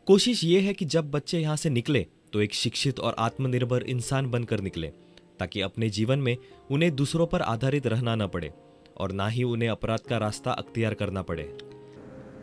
कोशिश ये है कि जब बच्चे यहाँ से निकले तो एक शिक्षित और आत्मनिर्भर इंसान बनकर निकले, ताकि अपने जीवन में उन्हें दूसरों पर आधारित रहना न पड़े और ना ही उन्हें अपराध का रास्ता अख्तियार करना पड़े।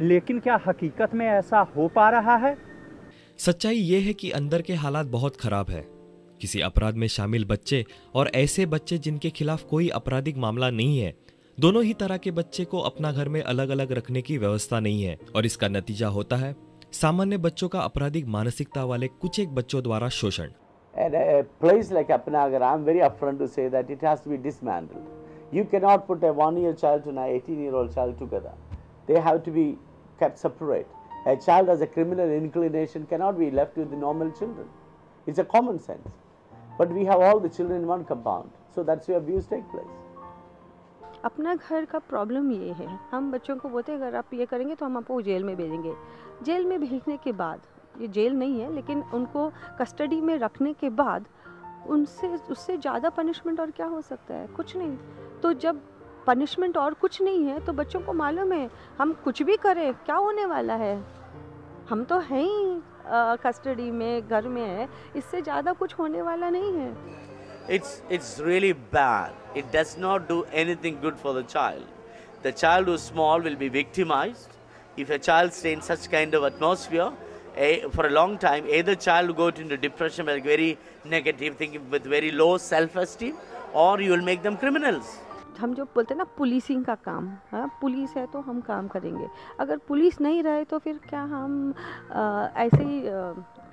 लेकिन क्या हकीकत में ऐसा हो पा रहा है? सच्चाई ये है कि अंदर के हालात बहुत खराब है। किसी अपराध में शामिल बच्चे और ऐसे बच्चे जिनके खिलाफ कोई आपराधिक मामला नहीं है, दोनों ही तरह के बच्चे को अपना घर में अलग अलग रखने की व्यवस्था नहीं है और इसका नतीजा होता है सामान्य बच्चों का आपराधिक मानसिकता वाले कुछ एक बच्चों द्वारा शोषण। And a place like Apnagar, I'm very upfront to say that it has to be dismantled. You cannot put a 1-year child and an 18-year-old child together. They have to be kept separate. A child has a criminal inclination cannot be left with the normal children. It's a common sense. But we have all the children in one compound, so that's where abuse takes place. अपना घर का problem ये है, हम बच्चों को बोलते हैं अगर आप ये करेंगे तो हम आपको जेल में भेजेंगे। जेल में भेजने के बाद, ये जेल नहीं है लेकिन उनको कस्टडी में रखने के बाद उससे ज़्यादा पनिशमेंट और क्या हो सकता है? कुछ नहीं। तो जब पनिशमेंट और कुछ नहीं है तो बच्चों को मालूम है हम कुछ भी करें क्या होने वाला है, हम तो हैं ही कस्टडी में, घर में है, इससे ज़्यादा कुछ होने वाला नहीं है। It's really bad. It does not do anything good for the child. The child who's small will be victimized. If a child stays in such kind of atmosphere for a long time, either child will go into depression with very negative thinking, with very low self-esteem, or you will make them criminals. हम जो बोलते हैं ना policing का काम, हाँ police है तो हम काम करेंगे, अगर पुलिस नहीं रहे तो फिर क्या हम ऐसे ही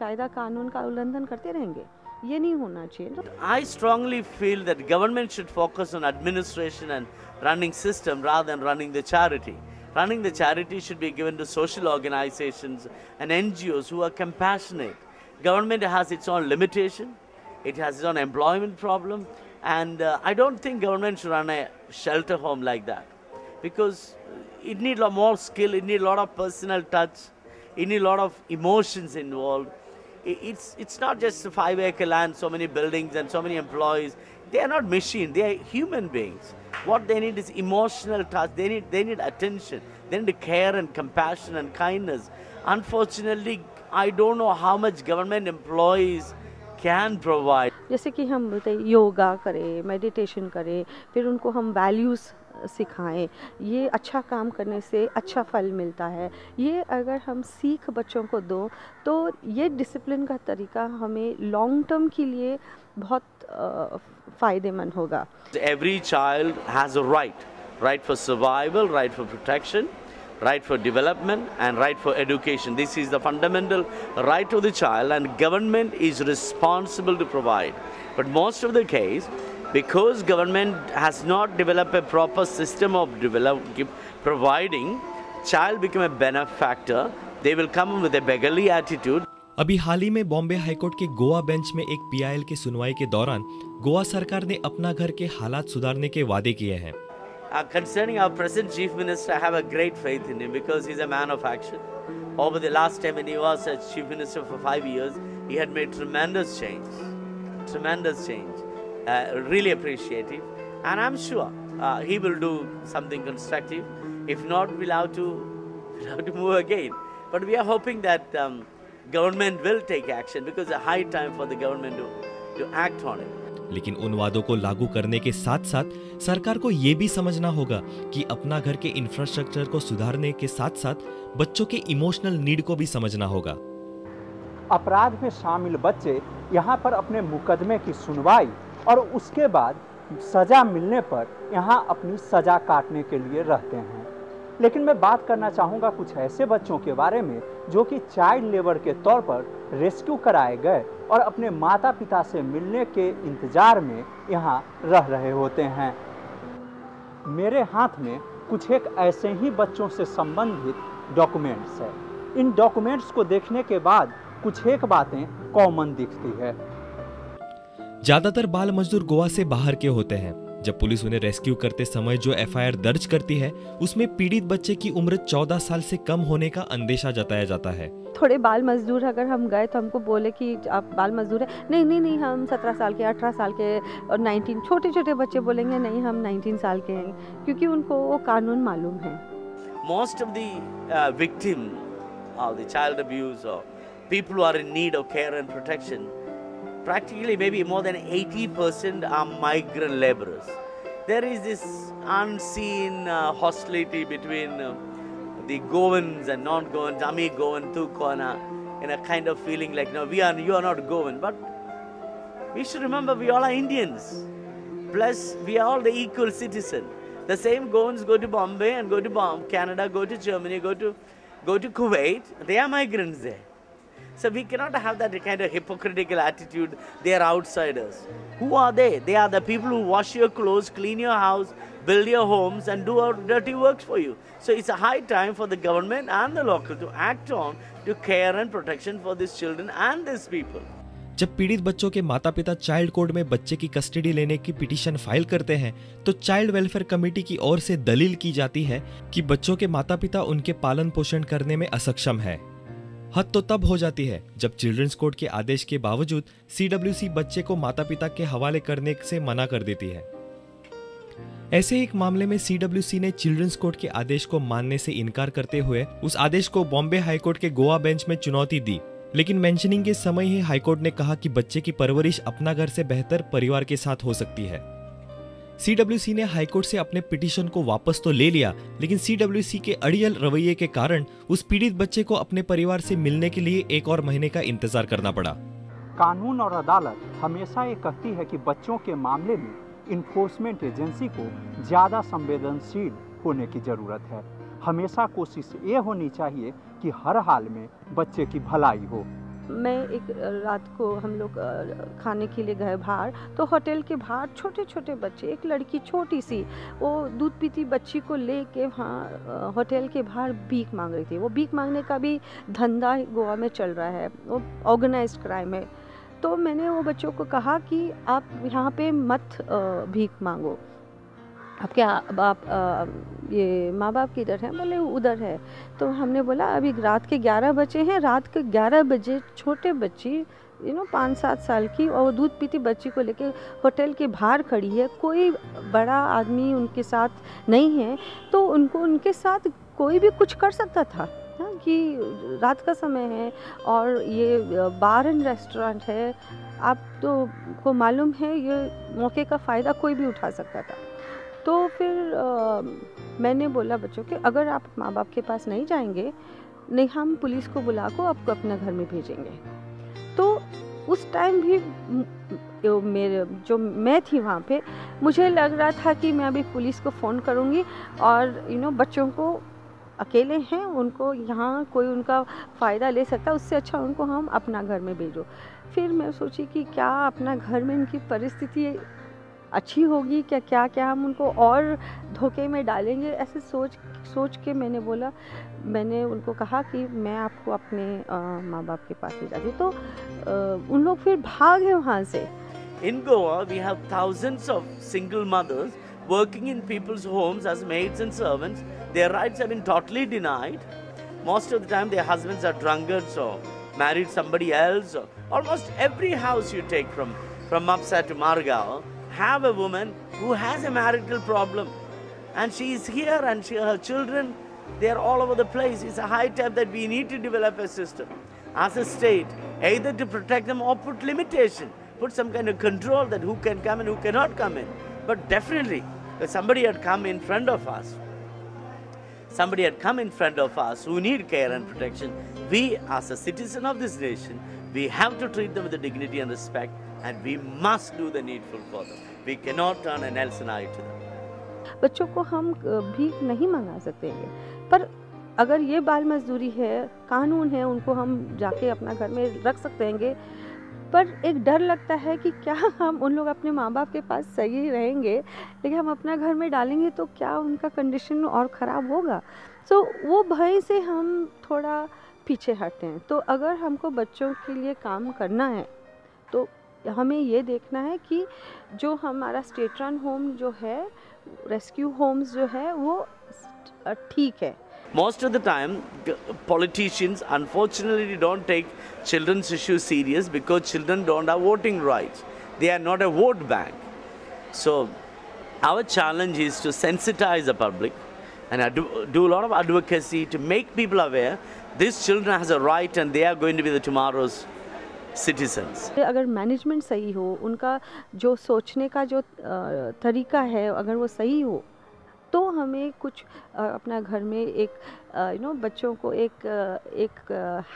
कायदा कानून का उल्लंघन करते रहेंगे? ये नहीं होना चाहिए। I strongly feel that government should focus on administration and running system rather than running the charity. Running the charity should be given to social organizations and NGOs who are compassionate. Government has its own limitation, it has its own employment problem, and I don't think government should run a shelter home like that, because it needs a lot more skill, it needs a lot of personal touch, it needs a lot of emotions involved. It's not just a 5-acre land, so many buildings and so many employees. They are not machines, they are human beings. What they need is emotional touch, they need attention, they need care and compassion and kindness. Unfortunately, I don't know how much government employees can provide. जैसे कि हम बोलते हैं योगा करें, meditation करें, फिर उनको हम वैल्यूज़ सिखाएं, ये अच्छा काम करने से अच्छा फल मिलता है, ये अगर हम सीख बच्चों को दो तो ये डिसिप्लिन का तरीका हमें लॉन्ग टर्म के लिए बहुत फ़ायदेमंद होगा। Every child has a right for survival, right for protection, right for development and right for education. This is the fundamental right of the child, and government is responsible to provide. But most of the case, because government has not developed a proper system of providing, child become a benefactor. They will come with a beggarly attitude. अभी हाल ही में Bombay high court के Goa bench में एक PIL की सुनवाई के दौरान गोवा सरकार ने अपना घर के हालात सुधारने के वादे किए हैं। Concerning our present chief minister, I have a great faith in him because he's a man of action. Over the last time when he was as chief minister for 5 years, he had made tremendous change. Really appreciative, and I'm sure he will do something constructive. If not, we'll have to move again. But we are hoping that government will take action, because it's a high time for the government to act on it. लेकिन उन वादों को लागू करने के साथ साथ सरकार को ये भी समझना होगा कि अपना घर के इंफ्रास्ट्रक्चर को सुधारने के साथ साथ बच्चों के इमोशनल नीड को भी समझना होगा। अपराध में शामिल बच्चे यहाँ पर अपने मुकदमे की सुनवाई और उसके बाद सजा मिलने पर यहाँ अपनी सजा काटने के लिए रहते हैं। लेकिन मैं बात करना चाहूँगा कुछ ऐसे बच्चों के बारे में जो कि चाइल्ड लेबर के तौर पर रेस्क्यू कराए गए और अपने माता पिता से मिलने के इंतज़ार में यहाँ रह रहे होते हैं। मेरे हाथ में कुछ एक ऐसे ही बच्चों से संबंधित डॉक्यूमेंट्स है। इन डॉक्यूमेंट्स को देखने के बाद कुछ एक बातें कॉमन दिखती है। ज्यादातर बाल मजदूर गोवा से बाहर के होते हैं। जब पुलिस उन्हें रेस्क्यू करते समय जो एफआईआर दर्ज करती है उसमें पीड़ित बच्चे की उम्र 14 साल से कम होने का अंदेशा जताया जाता है। थोड़े बाल मजदूर अगर हम गए तो हमको बोले कि आप बाल मजदूर है, नहीं हम 17 साल के, 18 साल के और 19, छोटे छोटे बच्चे बोलेंगे नहीं हम 19 साल के हैं, क्योंकि उनको वो कानून मालूम है। Most of the victim of the child abuse or people who are in need of care and protection, practically maybe more than 80% are migrant laborers. There is this unseen hostility between the Goans and non-Goans, Ami Goan, Tu Kona, in a kind of feeling like, no, you are not Goan. But we should remember we all are Indians. Plus, we are all the equal citizen. The same Goans go to Bombay and go to Canada, go to Germany, go to Kuwait. They are migrants there. So we cannot have that kind of hypocritical attitude. They are outsiders. Who are they? They are the people who wash your clothes, clean your house, build your homes and do our dirty works for you. So it's a high time for the government and the local to act on to care and protection for these children and these people. जब पीड़ित बच्चों के माता पिता child court में बच्चे की custody लेने की पिटीशन फाइल करते हैं तो चाइल्ड वेलफेयर कमेटी की ओर से दलील की जाती है कि बच्चों के माता पिता उनके पालन पोषण करने में असक्षम है। हद तो तब हो जाती है जब चिल्ड्रंस कोर्ट के आदेश के बावजूद CWC बच्चे को माता पिता के हवाले करने से मना कर देती है। ऐसे ही एक मामले में CWC ने चिल्ड्रंस कोर्ट के आदेश को मानने से इनकार करते हुए उस आदेश को बॉम्बे हाईकोर्ट के गोवा बेंच में चुनौती दी, लेकिन मेंशनिंग के समय ही हाईकोर्ट ने कहा कि बच्चे की परवरिश अपना घर से बेहतर परिवार के साथ हो सकती है। CWC ने हाईकोर्ट से अपने पिटीशन को वापस तो ले लिया, लेकिन CWC के अड़ियल रवैये के कारण उस पीड़ित बच्चे को अपने परिवार से मिलने के लिए 1 और महीने का इंतजार करना पड़ा। कानून और अदालत हमेशा ये कहती है कि बच्चों के मामले में इन्फोर्समेंट एजेंसी को ज़्यादा संवेदनशील होने की ज़रूरत है। हमेशा कोशिश ये होनी चाहिए कि हर हाल में बच्चे की भलाई हो। मैं एक रात को हम लोग खाने के लिए गए बाहर, तो होटल के बाहर छोटे छोटे बच्चे, एक लड़की छोटी सी वो दूध पीती बच्ची को लेके वहाँ होटल के बाहर भीख मांग रही थी। वो भीख मांगने का भी धंधा गोवा में चल रहा है, वो ऑर्गेनाइज्ड क्राइम है। तो मैंने वो बच्चों को कहा कि आप यहाँ पे मत भीख मांगो, आपके ये माँ बाप किधर हैं? बोले उधर है। तो हमने बोला अभी रात के 11 बजे हैं, रात के 11 बजे छोटे बच्ची 5-7 साल की और दूध पीती बच्ची को लेके होटल के बाहर खड़ी है, कोई बड़ा आदमी उनके साथ नहीं है, तो उनके साथ कोई भी कुछ कर सकता था कि रात का समय है और ये बार एंड रेस्टोरेंट है, आप तो को मालूम है ये मौके का फ़ायदा कोई भी उठा सकता था। तो फिर मैंने बोला बच्चों के अगर आप माँ बाप के पास नहीं जाएंगे, नहीं हम पुलिस को बुला को आपको अपने घर में भेजेंगे। तो उस टाइम भी मैं थी वहाँ पे, मुझे लग रहा था कि मैं अभी पुलिस को फ़ोन करूँगी और बच्चों को अकेले हैं, उनको यहाँ कोई उनका फ़ायदा ले सकता है, उससे अच्छा उनको हम अपना घर में भेजो। फिर मैं सोची कि क्या अपना घर में इनकी परिस्थिति अच्छी होगी, क्या हम उनको और धोखे में डालेंगे, ऐसे सोच के मैंने उनको कहा कि मैं आपको अपने माँ बाप के पास ले जाती। तो उन लोग फिर भागे वहाँ से। In Goa, we have thousands of single mothers working in people's homes as maids and servants. Their rights have been totally denied. Most of the time, their husbands are drunkards or married somebody else. Or almost every house you take from Mapsa to Margao have a woman who has a marital problem, and she is here, and her children, they are all over the place. It's a high time that we need to develop a system as a state, either to protect them or put limitation, put some kind of control that who can come and who cannot come in. But definitely, if somebody had come in front of us, who need care and protection, we as a citizen of this nation, we have to treat them with the dignity and respect, and we must do the needful for them. We cannot turn an else an eye to them. बच्चों को हम भीख नहीं मंगा सकते हैं, पर अगर ये बाल मजदूरी है, कानून है, उनको हम जाके अपना घर में रख सकते हैं। पर एक डर लगता है कि क्या हम उन लोग अपने माँ बाप के पास सही रहेंगे, लेकिन हम अपना घर में डालेंगे तो क्या उनका कंडीशन और ख़राब होगा। तो वो भय से हम थोड़ा पीछे हटते हैं। तो अगर हमको बच्चों के लिए काम करना है तो हमें ये देखना है कि जो हमारा स्टेट रन होम जो है, रेस्क्यू होम्स जो है, वो ठीक है। Most of the time, politicians unfortunately don't take children's issues serious because children don't have voting rights. They are not a vote bank. So our challenge is to sensitize the public, and do a lot of advocacy to make people aware these children has a right and they are going to be the tomorrow's citizens. अगर management सही हो, उनका जो सोचने का जो तरीका है अगर वो सही हो, तो हमें कुछ अपना घर में एक बच्चों को एक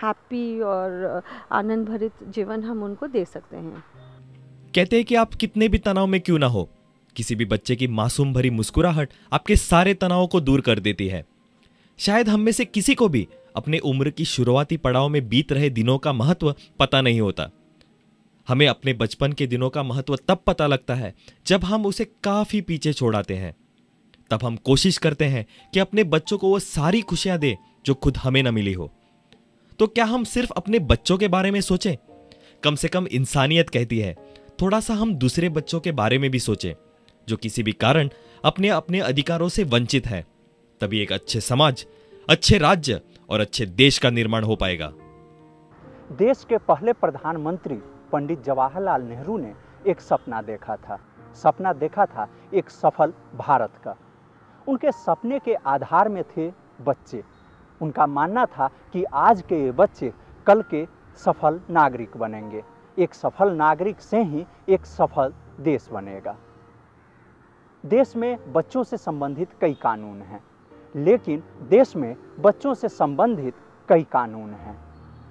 हैप्पी और आनंद भरित जीवन हम उनको दे सकते हैं। कहते हैं कि आप कितने भी तनाव में क्यों ना हो, किसी भी बच्चे की मासूम भरी मुस्कुराहट आपके सारे तनावों को दूर कर देती है। शायद हम में से किसी को भी अपने उम्र की शुरुआती पड़ाव में बीत रहे दिनों का महत्व पता नहीं होता। हमें अपने बचपन के दिनों का महत्व तब पता लगता है जब हम उसे काफी पीछे छोड़ाते हैं। तब हम कोशिश करते हैं कि अपने बच्चों को वो सारी खुशियां दे जो खुद हमें न मिली हो। तो क्या हम सिर्फ अपने बच्चों के बारे में सोचें? कम से कम इंसानियत कहती है थोड़ा सा हम दूसरे बच्चों के बारे में भी सोचें जो किसी भी कारण अपने अपने अधिकारों से वंचित है। तभी एक अच्छे समाज, अच्छे राज्य और अच्छे देश का निर्माण हो पाएगा। देश के पहले प्रधानमंत्री पंडित जवाहरलाल नेहरू ने एक सपना देखा था एक सफल भारत का। उनके सपने के आधार में थे बच्चे। उनका मानना था कि आज के ये बच्चे कल के सफल नागरिक बनेंगे। एक सफल नागरिक से ही एक सफल देश बनेगा। देश में बच्चों से संबंधित कई कानून हैं, लेकिन देश में बच्चों से संबंधित कई कानून हैं,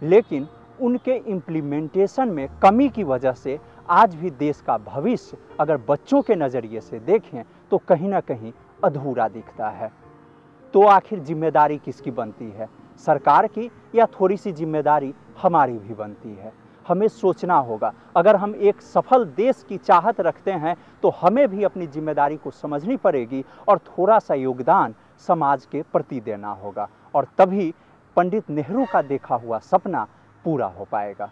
लेकिन उनके इम्प्लीमेंटेशन में कमी की वजह से आज भी देश का भविष्य अगर बच्चों के नज़रिए से देखें तो कहीं ना कहीं अधूरा दिखता है। तो आखिर जिम्मेदारी किसकी बनती है, सरकार की या थोड़ी सी जिम्मेदारी हमारी भी बनती है? हमें सोचना होगा। अगर हम एक सफल देश की चाहत रखते हैं तो हमें भी अपनी जिम्मेदारी को समझनी पड़ेगी और थोड़ा सा योगदान समाज के प्रति देना होगा, और तभी पंडित नेहरू का देखा हुआ सपना पूरा हो पाएगा।